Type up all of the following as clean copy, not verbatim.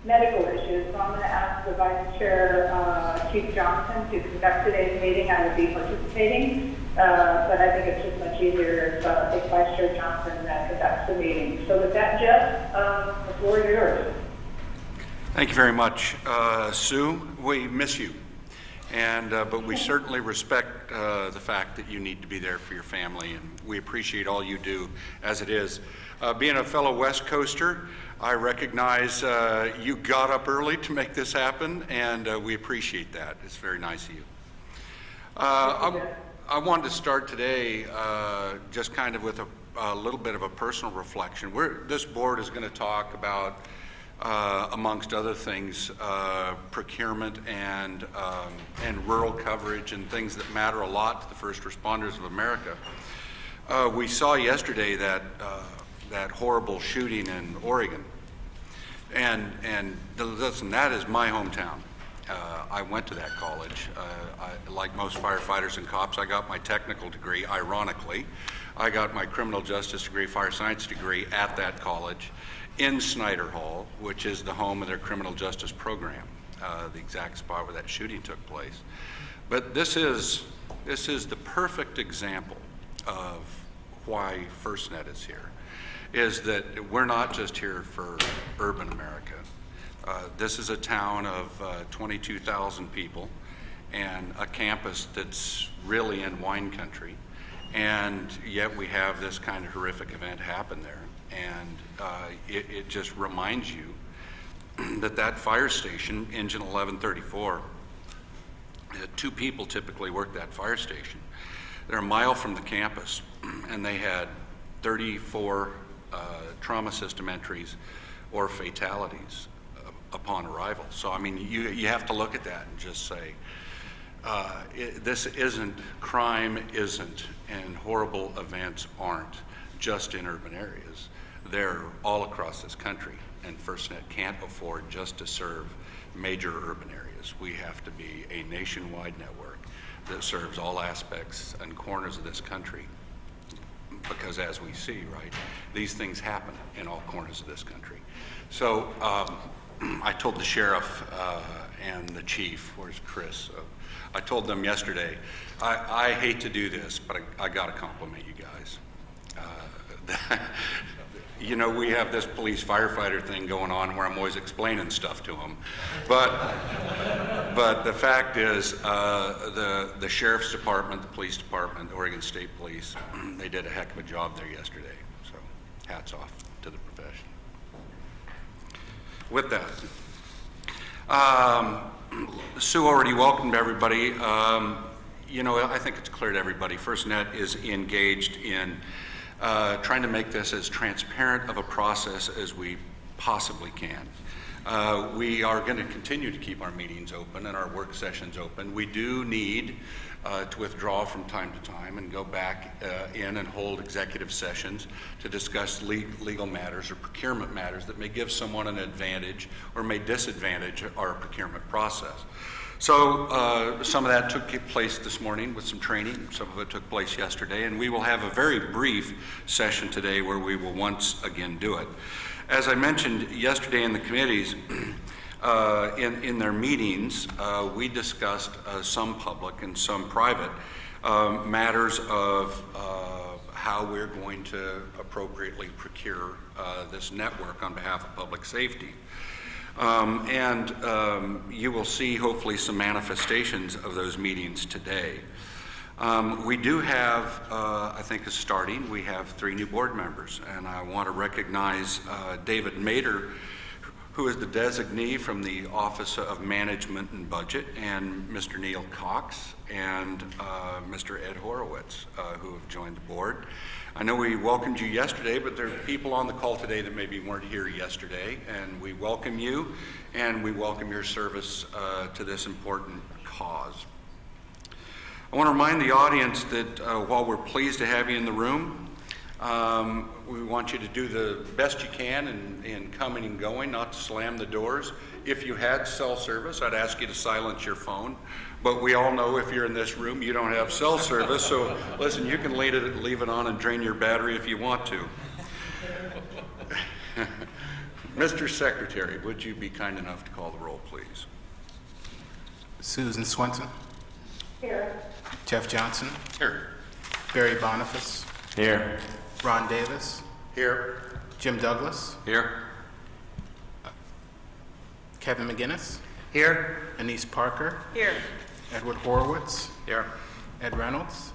medical issues. So I'm going to ask the Vice Chair, Chief Johnson, to conduct today's meeting. I will be participating, but I think it's just much easier if Vice Chair Johnson conducts the meeting. So with that, Jeff, the floor is yours. Thank you very much. Sue, we miss you, but we certainly respect the fact that you need to be there for your family, and we appreciate all you do as it is. Being a fellow West Coaster, I recognize you got up early to make this happen, and we appreciate that. It's very nice of you. I wanted to start today just kind of with a little bit of a personal reflection. This board is going to talk about, amongst other things, procurement and rural coverage and things that matter a lot to the first responders of America. We saw yesterday that horrible shooting in Oregon, and listen, that is my hometown. I went to that college. Like most firefighters and cops, I got my technical degree, ironically. I got my criminal justice degree, fire science degree at that college in Snyder Hall, which is the home of their criminal justice program, the exact spot where that shooting took place. But this is the perfect example of why FirstNet is here, is that we're not just here for urban America. This is a town of 22,000 people and a campus that's really in wine country, and yet we have this kind of horrific event happen there. And it just reminds you that fire station, Engine 1134, 2 people typically work that fire station. They're a mile from the campus, and they had 34 trauma system entries or fatalities upon arrival. So, I mean, you have to look at that and just say, crime isn't, and horrible events aren't just in urban areas. They're all across this country, and FirstNet can't afford just to serve major urban areas. We have to be a nationwide network that serves all aspects and corners of this country, because as we see, right, these things happen in all corners of this country. So I told the sheriff and the chief, where's Chris? I told them yesterday, I hate to do this, but I got to compliment you guys. You know, we have this police firefighter thing going on where I'm always explaining stuff to them. But the fact is, the sheriff's department, the police department, the Oregon State Police, they did a heck of a job there yesterday. So hats off to the profession. With that, Sue already welcomed everybody. You know, I think it's clear to everybody, FirstNet is engaged in trying to make this as transparent of a process as we possibly can. We are going to continue to keep our meetings open and our work sessions open. We do need to withdraw from time to time and go back in and hold executive sessions to discuss legal matters or procurement matters that may give someone an advantage or may disadvantage our procurement process. So some of that took place this morning with some training. Some of it took place yesterday, and we will have a very brief session today where we will once again do it. As I mentioned yesterday in the committees, in their meetings, we discussed some public and some private matters of how we're going to appropriately procure this network on behalf of public safety. You will see hopefully some manifestations of those meetings today. We do have, I think is starting, we have 3 new board members, and I want to recognize David Mader, who is the designee from the Office of Management and Budget, and Mr. Neil Cox and Mr. Ed Horowitz, who have joined the board. I know we welcomed you yesterday, but there are people on the call today that maybe weren't here yesterday, and we welcome you, and we welcome your service to this important cause. I want to remind the audience that while we're pleased to have you in the room, we want you to do the best you can in coming and going, not to slam the doors. If you had cell service, I'd ask you to silence your phone. But we all know if you're in this room, you don't have cell service. So listen, you can leave it on and drain your battery if you want to. Mr. Secretary, would you be kind enough to call the roll, please? Susan Swenson. Here. Jeff Johnson. Here. Barry Boniface. Here. Ron Davis. Here. Jim Douglas. Here. Kevin McGinnis. Here. Anise Parker. Here. Edward Horowitz. Here. Ed Reynolds.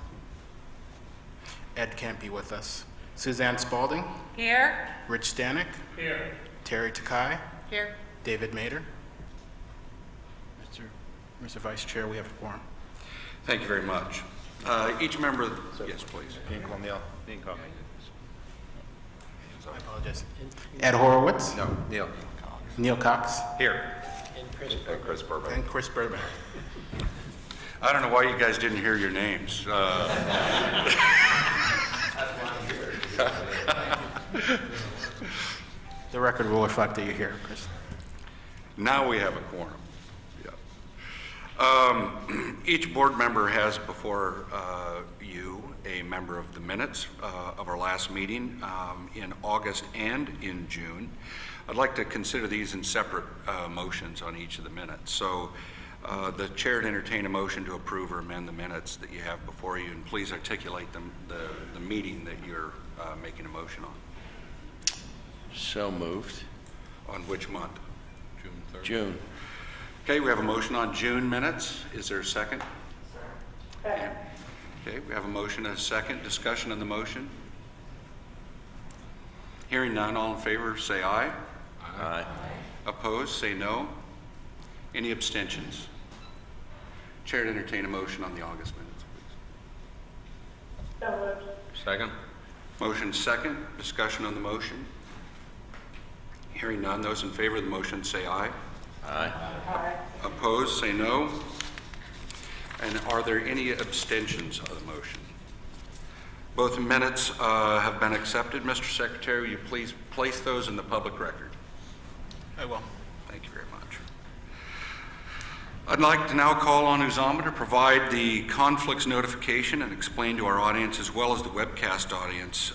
Ed can't be with us. Suzanne Spalding. Here. Rich Stanek. Here. Terry Takai. Here. David Mader. Mr. Vice Chair, we have a quorum. Thank you very much. Each member, yes, please. I apologize. Ed Horowitz. No, Neil. Neil Cox. Here. Chris Burbank. And Chris Burbank. I don't know why you guys didn't hear your names. The record will reflect that you're here, Chris. Now we have a quorum. Each board member has before you a member of the minutes of our last meeting in August and in June. I'd like to consider these in separate motions on each of the minutes. So the chair would entertain a motion to approve or amend the minutes that you have before you, and please articulate the meeting that you're making a motion on. So moved. On which month? June 3rd? June. Okay, we have a motion on June minutes. Is there a second? Second. Okay, we have a motion and a second. Discussion on the motion? Hearing none, all in favor say aye. Aye. Opposed, say no. Any abstentions? Chair to entertain a motion on the August minutes, please. So moved. Second. Motion second. Discussion on the motion? Hearing none, those in favor of the motion say aye. Aye. Aye. Opposed, say no. And are there any abstentions of the motion? Both minutes have been accepted. Mr. Secretary, will you please place those in the public record? I will. Thank you very much. I'd like to now call on Uzama to provide the conflicts notification and explain to our audience, as well as the webcast audience,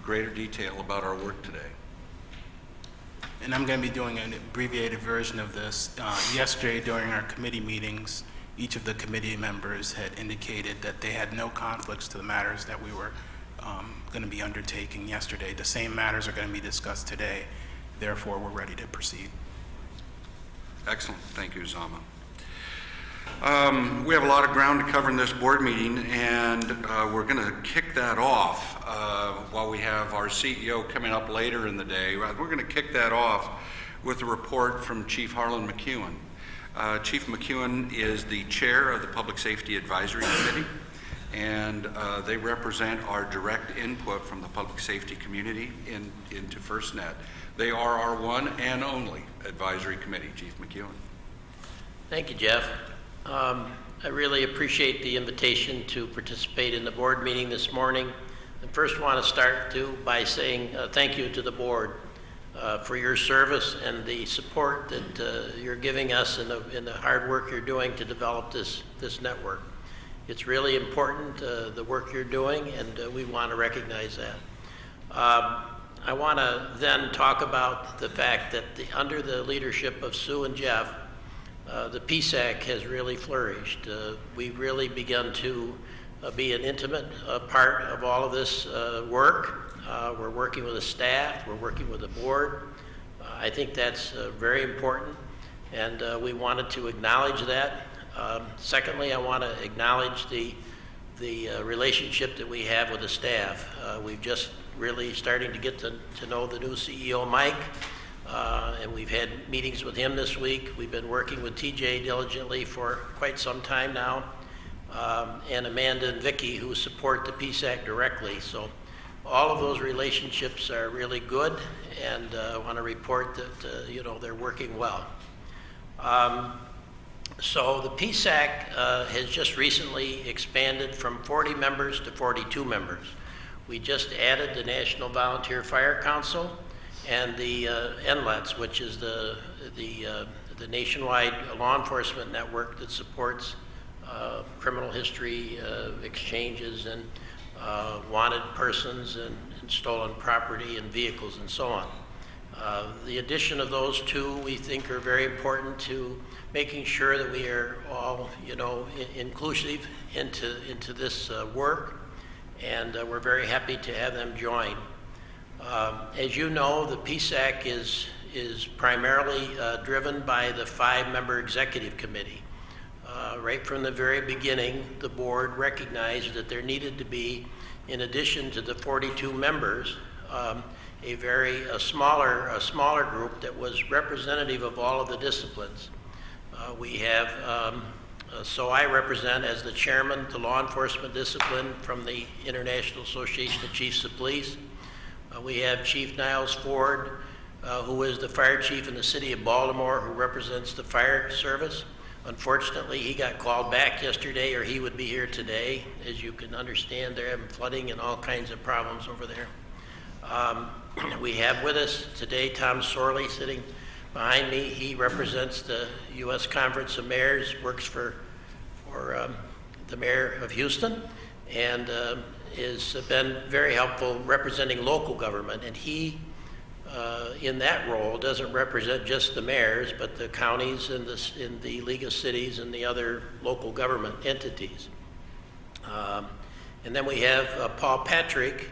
greater detail about our work today. And I'm going to be doing an abbreviated version of this. Yesterday, during our committee meetings, each of the committee members had indicated that they had no conflicts to the matters that we were going to be undertaking yesterday. The same matters are going to be discussed today. Therefore, we're ready to proceed. Excellent. Thank you, Uzama. We have a lot of ground to cover in this board meeting, and we're going to kick that off while we have our CEO coming up later in the day. We're going to kick that off with a report from Chief Harlan McEwen. Chief McEwen is the chair of the Public Safety Advisory Committee, and they represent our direct input from the public safety community into FirstNet. They are our one and only advisory committee. Chief McEwen. Thank you, Jeff. I really appreciate the invitation to participate in the board meeting this morning. I first want to start by saying thank you to the board for your service and the support that you're giving us and the hard work you're doing to develop this network. It's really important, the work you're doing, and we want to recognize that. I want to then talk about the fact that under the leadership of Sue and Jeff, the PSAC has really flourished. We've really begun to be an intimate part of all of this work. We're working with the staff, we're working with the board. I think that's very important, and we wanted to acknowledge that. Secondly, I want to acknowledge the relationship that we have with the staff. We've just really starting to get to know the new CEO, Mike. And we've had meetings with him this week. We've been working with TJ diligently for quite some time now, and Amanda and Vicki, who support the PSAC directly. So all of those relationships are really good, and I want to report that they're working well. So the PSAC has just recently expanded from 40 members to 42 members. We just added the National Volunteer Fire Council and the NLETS, which is the nationwide law enforcement network that supports criminal history exchanges and wanted persons and stolen property and vehicles and so on. The addition of those two, we think, are very important to making sure that we are all, inclusive into this work, and we're very happy to have them join. As you know, the PSAC is primarily driven by the 5-member executive committee. Right from the very beginning, the board recognized that there needed to be, in addition to the 42 members, a smaller group that was representative of all of the disciplines. We have, so I represent as the chairman the law enforcement discipline from the International Association of Chiefs of Police. We have Chief Niles Ford, who is the fire chief in the city of Baltimore, who represents the fire service. Unfortunately, he got called back yesterday, or he would be here today. As you can understand, they're having flooding and all kinds of problems over there. We have with us today Tom Sorley sitting behind me. He represents the U.S. Conference of Mayors, works for the mayor of Houston, and has been very helpful representing local government. And he, in that role, doesn't represent just the mayors, but the counties and in the League of Cities and the other local government entities. And then we have Paul Patrick,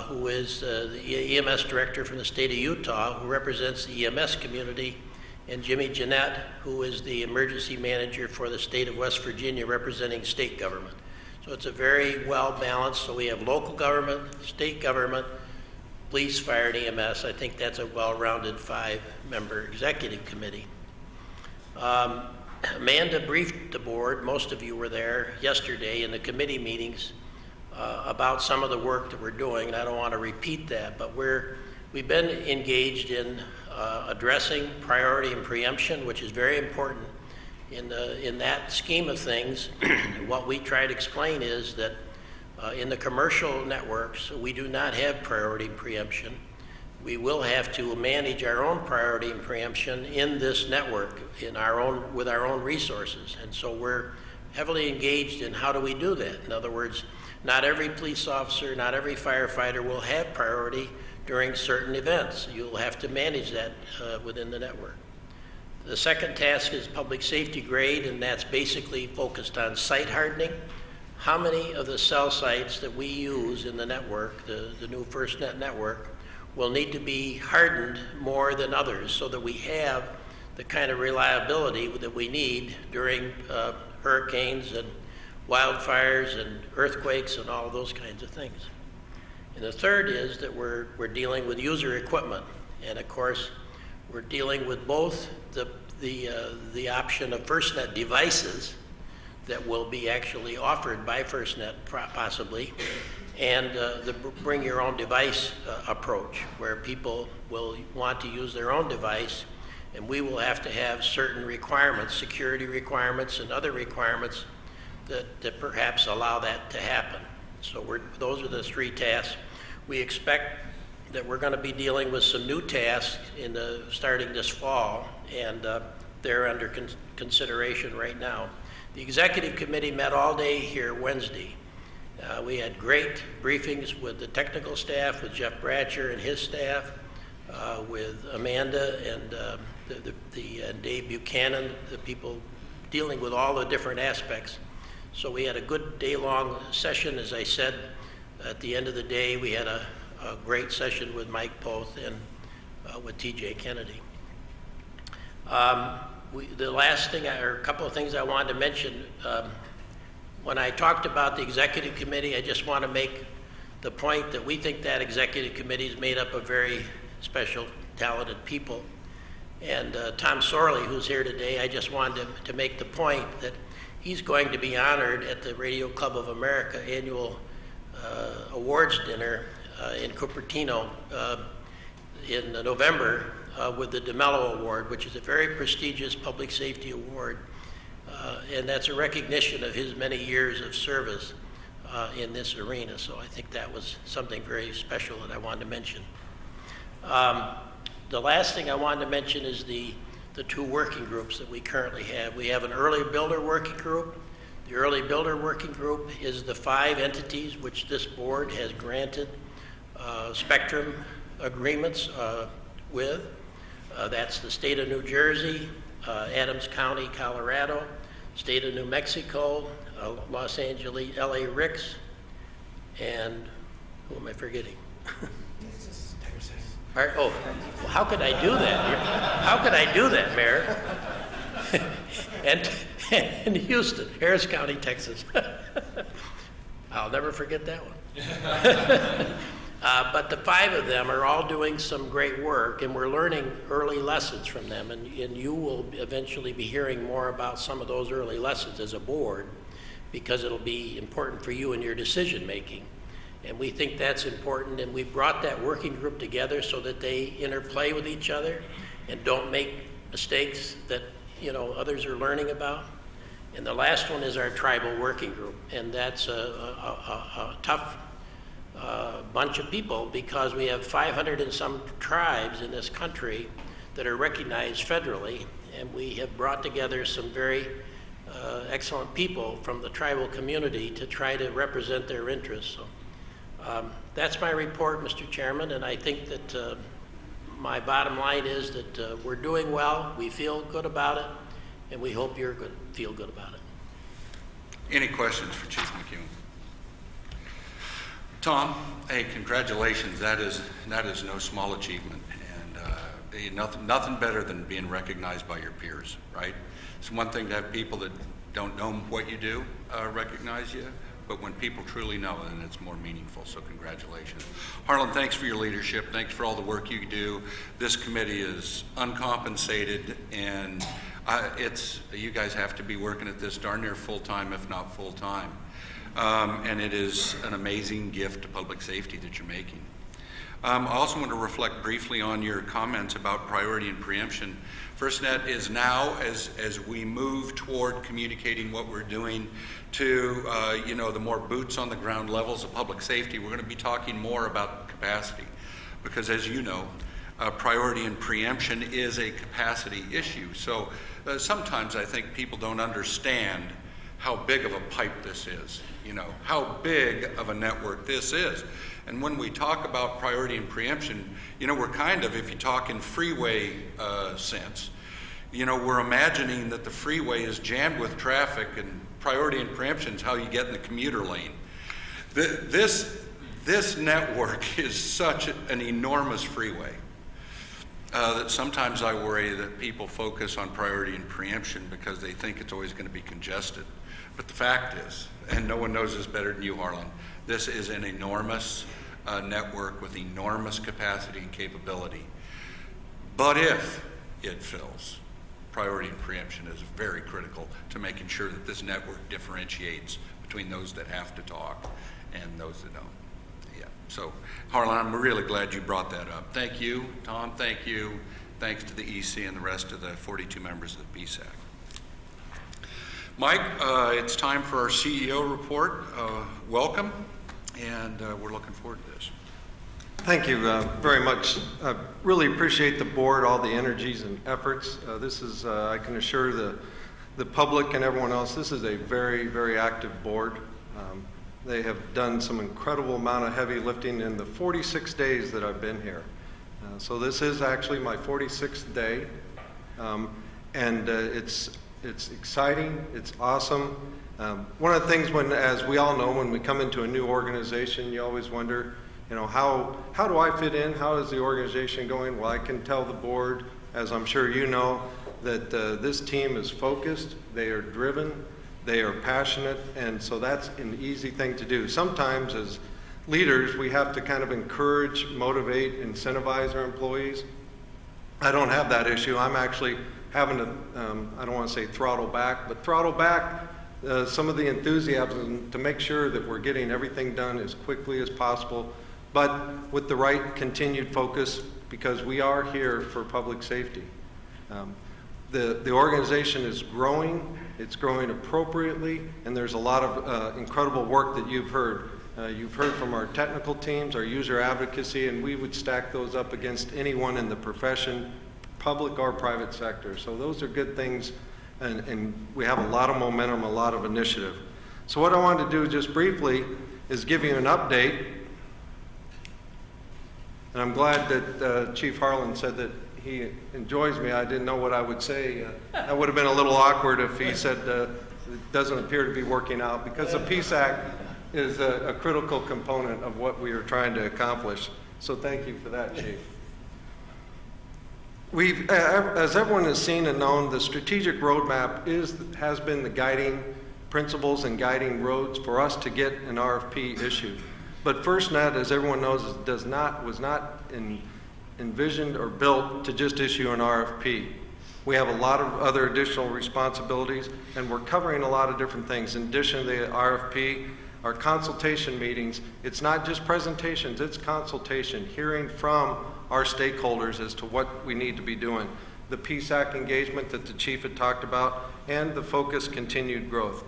who is the EMS director from the state of Utah, who represents the EMS community, and Jimmy Jeanette, who is the emergency manager for the state of West Virginia, representing state government. So it's a very well balanced. So we have local government, state government, police, fire, and EMS. I think that's a well-rounded 5-member executive committee. Amanda briefed the board, most of you were there yesterday in the committee meetings, about some of the work that we're doing, and I don't want to repeat that, but we've been engaged in addressing priority and preemption, which is very important in that scheme of things. What we try to explain is that in the commercial networks, we do not have priority and preemption. We will have to manage our own priority and preemption in this network with our own resources, and so we're heavily engaged in how do we do that. In other words, not every police officer, not every firefighter will have priority during certain events. You'll have to manage that within the network. The second task is public safety grade, and that's basically focused on site hardening. How many of the cell sites that we use in the network, the new FirstNet network, will need to be hardened more than others so that we have the kind of reliability that we need during hurricanes and wildfires and earthquakes and all of those kinds of things. And the third is that we're dealing with user equipment. And of course, we're dealing with both the option of FirstNet devices that will be actually offered by FirstNet possibly, and the bring your own device approach, where people will want to use their own device, and we will have to have certain requirements, security requirements and other requirements that perhaps allow that to happen. So those are the 3 tasks. We expect that we're going to be dealing with some new tasks starting this fall, and they're under consideration right now. The executive committee met all day here Wednesday. We had great briefings with the technical staff, with Jeff Bratcher and his staff, with Amanda and Dave Buchanan, the people dealing with all the different aspects. So we had a good day-long session. As I said, at the end of the day, we had a great session with Mike Poth and with TJ Kennedy. The last thing, or a couple of things I wanted to mention, when I talked about the executive committee, I just want to make the point that we think that executive committee is made up of very special, talented people. And Tom Sorley, who's here today, I just wanted to make the point that he's going to be honored at the Radio Club of America annual awards dinner in Cupertino in November with the DeMello Award, which is a very prestigious public safety award. And that's a recognition of his many years of service in this arena. So I think that was something very special that I wanted to mention. The last thing I wanted to mention is the 2 working groups that we currently have. We have an early builder working group. The early builder working group is the 5 entities which this board has granted spectrum agreements with. That's the state of New Jersey, Adams County, Colorado, state of New Mexico, Los Angeles, LA Ricks, and who am I forgetting? Oh, well, how could I do that? How could I do that, Mayor? and Houston, Harris County, Texas. I'll never forget that one. But the 5 of them are all doing some great work, and we're learning early lessons from them, and you will eventually be hearing more about some of those early lessons as a board, because it'll be important for you in your decision making. And we think that's important, and we brought that working group together so that they interplay with each other and don't make mistakes that others are learning about. And the last one is our tribal working group, and that's a tough bunch of people, because we have 500 and some tribes in this country that are recognized federally, and we have brought together some very excellent people from the tribal community to try to represent their interests. So, that's my report, Mr. Chairman, and I think that my bottom line is that we're doing well, we feel good about it, and we hope you're feel good about it. Any questions for Chief McEwen? Tom, hey, congratulations. That is no small achievement, and nothing better than being recognized by your peers, right? It's one thing to have people that don't know what you do recognize you, but when people truly know, then it's more meaningful, so congratulations. Harlan, thanks for your leadership. Thanks for all the work you do. This committee is uncompensated, and you guys have to be working at this darn near full-time, if not full-time. And it is an amazing gift to public safety that you're making. I also want to reflect briefly on your comments about priority and preemption. FirstNet is now, as we move toward communicating what we're doing to the more boots on the ground levels of public safety, we're going to be talking more about capacity, because as you know, priority and preemption is a capacity issue. So sometimes I think people don't understand how big of a pipe this is, how big of a network this is. And when we talk about priority and preemption, we're kind of, if you talk in freeway sense, we're imagining that the freeway is jammed with traffic, and priority and preemption is how you get in the commuter lane. This network is such an enormous freeway that sometimes I worry that people focus on priority and preemption because they think it's always going to be congested. But the fact is, and no one knows this better than you, Harlan, this is an enormous network with enormous capacity and capability. But if it fills, priority and preemption is very critical to making sure that this network differentiates between those that have to talk and those that don't. Yeah. So, Harlan, I'm really glad you brought that up. Thank you, Tom. Thank you. Thanks to the EC and the rest of the 42 members of the BSAC. Mike, it's time for our CEO report. Welcome, and we're looking forward to this. Thank you very much. I really appreciate the board, all the energies and efforts. This is, I can assure the public and everyone else, this is a very, very active board. They have done some incredible amount of heavy lifting in the 46 days that I've been here. So this is actually my 46th day, and it's exciting, it's awesome. One of the things as we all know, when we come into a new organization, you always wonder, how do I fit in? How is the organization going? Well, I can tell the board, as I'm sure you know, that this team is focused, they are driven, they are passionate, and so that's an easy thing to do. Sometimes as leaders, we have to kind of encourage, motivate, incentivize our employees. I don't have that issue. I'm actually having to, I don't want to say throttle back, but throttle back some of the enthusiasm to make sure that we're getting everything done as quickly as possible, but with the right continued focus, because we are here for public safety. The organization is growing, it's growing appropriately, and there's a lot of incredible work that you've heard. You've heard from our technical teams, our user advocacy, and we would stack those up against anyone in the profession, public or private sector. So those are good things, and we have a lot of momentum, a lot of initiative. So what I wanted to do just briefly is give you an update And I'm glad that Chief Harlan said that he enjoys me. I didn't know what I would say. That would have been a little awkward if he said it doesn't appear to be working out, because the Peace Act is a critical component of what we are trying to accomplish. So thank you for that, Chief. As everyone has seen and known, the strategic roadmap has been the guiding principles and guiding roads for us to get an RFP issued. But FirstNet, as everyone knows, was not envisioned or built to just issue an RFP. We have a lot of other additional responsibilities, and we're covering a lot of different things. In addition to the RFP, our consultation meetings, it's not just presentations, it's consultation, hearing from our stakeholders as to what we need to be doing. The Peace Act engagement that the Chief had talked about, and the focus continued growth.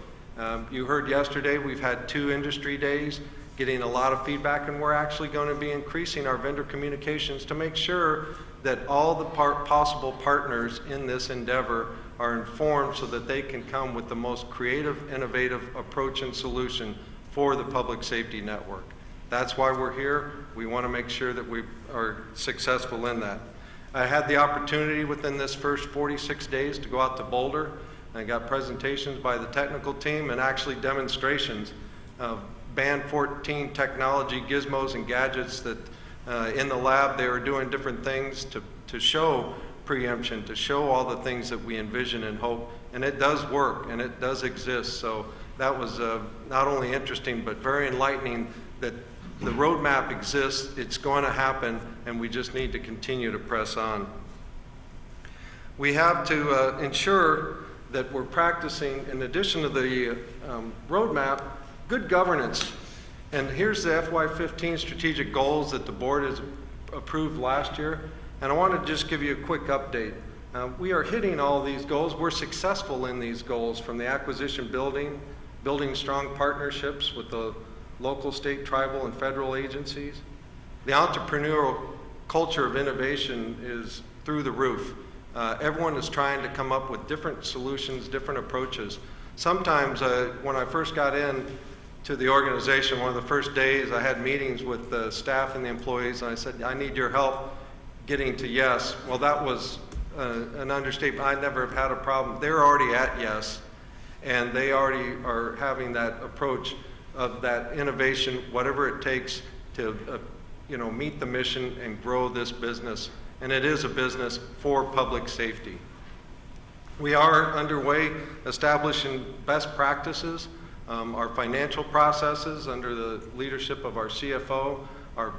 You heard yesterday, we've had 2 industry days, getting a lot of feedback, and we're actually going to be increasing our vendor communications to make sure that all the possible partners in this endeavor are informed so that they can come with the most creative, innovative approach and solution for the public safety network. That's why we're here. We want to make sure that we are successful in that. I had the opportunity within this first 46 days to go out to Boulder. I got presentations by the technical team and actually demonstrations of Band 14 technology, gizmos and gadgets that in the lab they were doing different things to show preemption, to show all the things that we envision and hope. And it does work and it does exist. So that was not only interesting but very enlightening that the roadmap exists, it's going to happen, and we just need to continue to press on. We have to ensure that we're practicing, in addition to the roadmap, good governance. And here's the FY15 strategic goals that the board has approved last year. And I want to just give you a quick update. We are hitting all these goals. We're successful in these goals, from the acquisition building strong partnerships with the local, state, tribal, and federal agencies. The entrepreneurial culture of innovation is through the roof. Everyone is trying to come up with different solutions, different approaches. Sometimes when I first got in to the organization, one of the first days I had meetings with the staff and the employees, and I said, I need your help getting to yes. Well, that was an understatement. I never have had a problem. They're already at yes, and they already are having that approach of that innovation, whatever it takes to meet the mission and grow this business. And it is a business for public safety. We are underway establishing best practices, our financial processes under the leadership of our CFO, our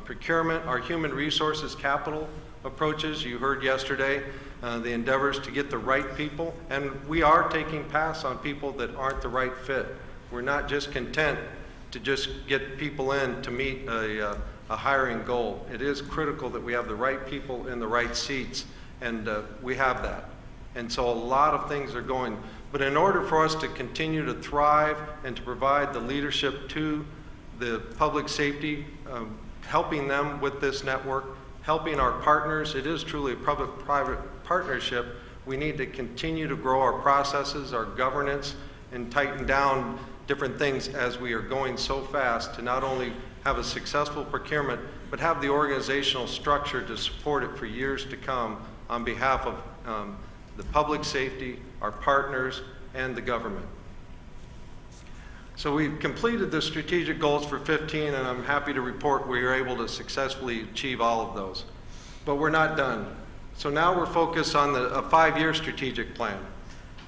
procurement, our human resources capital approaches. You heard yesterday the endeavors to get the right people, and we are taking pass on people that aren't the right fit. We're not just content to just get people in to meet a hiring goal. It is critical that we have the right people in the right seats, and we have that. And so a lot of things are going. But in order for us to continue to thrive and to provide the leadership to the public safety, helping them with this network, helping our partners, it is truly a public-private partnership. We need to continue to grow our processes, our governance, and tighten down different things as we are going so fast to not only have a successful procurement, but have the organizational structure to support it for years to come on behalf of the public safety, our partners, and the government. So we've completed the strategic goals for 15, and I'm happy to report we were able to successfully achieve all of those. But we're not done. So now we're focused on a 5-year strategic plan.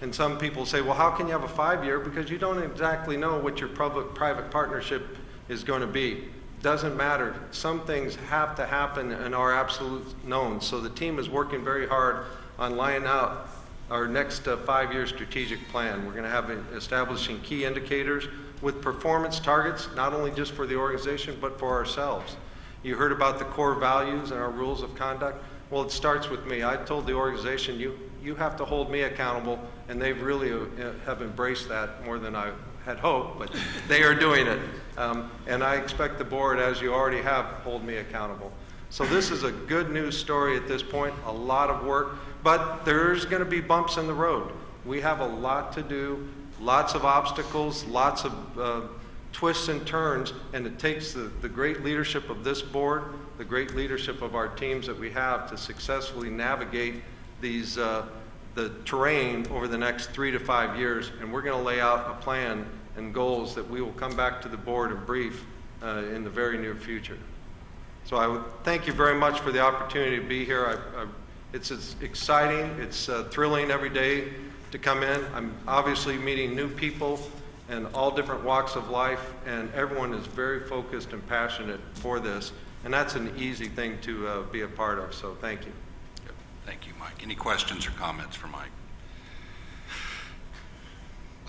And some people say, well, how can you have a 5-year? Because you don't exactly know what your public-private partnership is going to be. Doesn't matter. Some things have to happen and are absolute known. So the team is working very hard on laying out our next 5-year strategic plan. We're going to have establishing key indicators with performance targets, not only just for the organization, but for ourselves. You heard about the core values and our rules of conduct. Well, it starts with me. I told the organization, you have to hold me accountable, and they've really have embraced that more than I had hoped, but they are doing it. And I expect the board, as you already have, hold me accountable. So this is a good news story at this point, a lot of work, but there's going to be bumps in the road. We have a lot to do, lots of obstacles, lots of twists and turns, and it takes the great leadership of this board, the great leadership of our teams that we have to successfully navigate these, the terrain over the next 3 to 5 years, and we're going to lay out a plan and goals that we will come back to the board and brief in the very near future. So I would thank you very much for the opportunity to be here. It's exciting, it's thrilling every day to come in. I'm obviously meeting new people and all different walks of life, and everyone is very focused and passionate for this, and that's an easy thing to be a part of, so thank you. Thank you, Mike. Any questions or comments for Mike?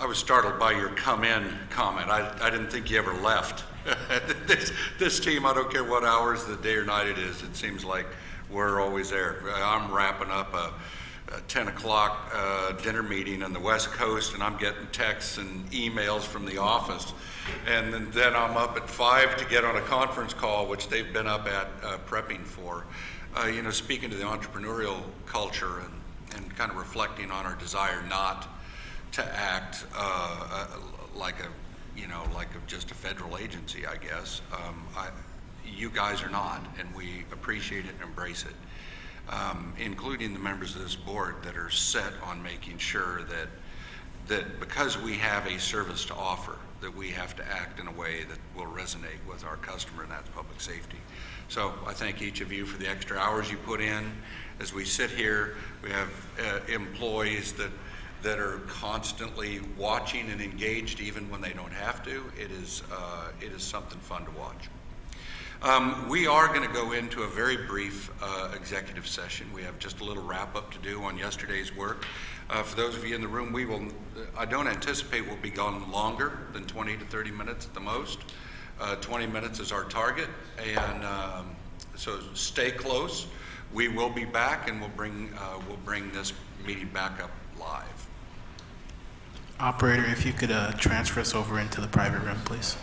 I was startled by your come in comment. I didn't think you ever left. This team, I don't care what hours of the day or night it is, it seems like we're always there. I'm wrapping up a 10 o'clock dinner meeting on the West Coast, and I'm getting texts and emails from the office. And then I'm up at 5 to get on a conference call, which they've been up at prepping for. You know, speaking to the entrepreneurial culture and kind of reflecting on our desire not to act like just a federal agency, I guess. You guys are not, and we appreciate it and embrace it. Including the members of this board that are set on making sure that because we have a service to offer, that we have to act in a way that will resonate with our customer, and that's public safety. So I thank each of you for the extra hours you put in. As we sit here, we have employees that are constantly watching and engaged even when they don't have to. It is something fun to watch. We are going to go into a very brief executive session. We have just a little wrap-up to do on yesterday's work. For those of you in the room, I don't anticipate we'll be gone longer than 20 to 30 minutes at the most. 20 minutes is our target, and so stay close. We will be back, and we'll bring this meeting back up live. Operator, if you could transfer us over into the private room, please.